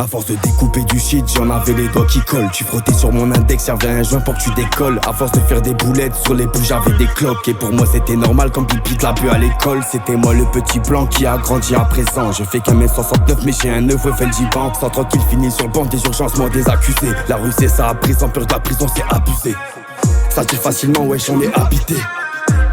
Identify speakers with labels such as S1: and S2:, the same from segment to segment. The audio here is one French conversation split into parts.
S1: À force de découper du shit, j'en avais les doigts qui collent. Tu frottais sur mon index, servais un joint pour que tu décolles. À force de faire des boulettes, sur les bouts j'avais des cloques. Et pour moi c'était normal comme pipi de la bu à l'école. C'était moi le petit blanc qui a grandi à présent. Je fais qu'un mètre 69 mais j'ai un neveu Felgi Bank. Sans tranquille fini sur le banc des urgences, moi des accusés. La rue c'est ça, prison pure de la prison c'est abusé. Ça tire facilement, wesh on est habité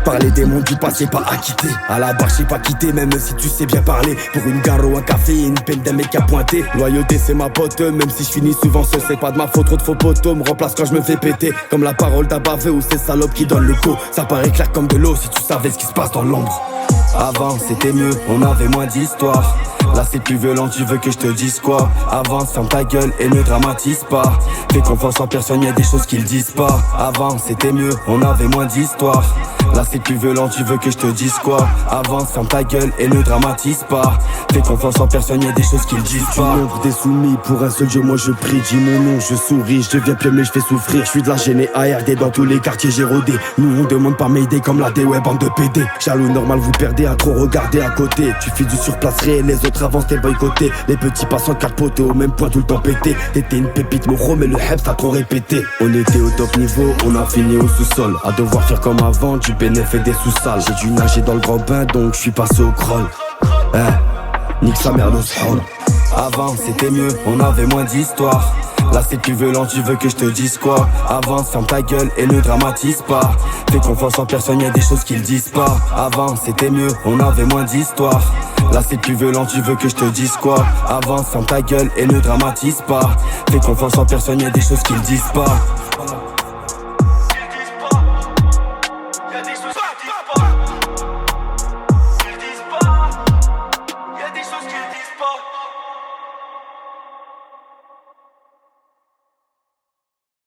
S1: par les démons du passé pas acquitté. À la barre j'ai pas quitté même si tu sais bien parler. Pour une gare ou un café et une peine d'un mec à pointer. Loyauté c'est ma pote, même si je finis souvent seul. C'est pas de ma faute, trop de faux poteaux me remplace quand je me fais péter. Comme la parole d'Abavé ou ces salopes qui donnent le coup. Ça paraît clair comme de l'eau si tu savais ce qui se passe dans l'ombre. Avant c'était mieux, on avait moins d'histoire. Là c'est plus violent, tu veux que je te dise quoi? Avance, ferme ta gueule et ne dramatise pas. Fais confiance en personne, y'a des choses qu'ils disent pas. Avant c'était mieux, on avait moins d'histoire. Là c'est plus violent, tu veux que je te dise quoi? Avance, ferme ta gueule et ne dramatise pas. Fais confiance en personne, y'a des choses qu'ils disent pas. Du nombre des soumis, pour un seul Dieu moi je prie. Dis mon nom, je souris, je deviens pieux mais je fais souffrir. Je suis de la gênée ARD dans tous les quartiers j'ai rodé. Nous on demande pas m'aider comme la D-Web bande de PD. Jaloux normal vous perdez à trop regarder à côté. Tu fais du surplace réel, les autres avancent t'es boycotté. Les petits passants 4 potes au même point tout le temps pété. T'étais une pépite moro mais le hep t'as trop répété. On était au top niveau, on a fini au sous-sol. À devoir faire comme avant, du bénéf et des sous-salles. J'ai dû nager dans le grand bain donc je suis passé au crawl. Nique sa mère le sol. Avant c'était mieux, on avait moins d'histoire. Là c'est plus violent, tu veux que je te dise quoi? Avance, ferme ta gueule et ne dramatise pas. Fais confiance en personne, y'a des choses qu'ils disent pas. Avant c'était mieux, on avait moins d'histoire. Là c'est plus violent, tu veux que je te dise quoi? Avance, ferme ta gueule et ne dramatise pas. Fais confiance en personne, y'a des choses qu'ils disent pas.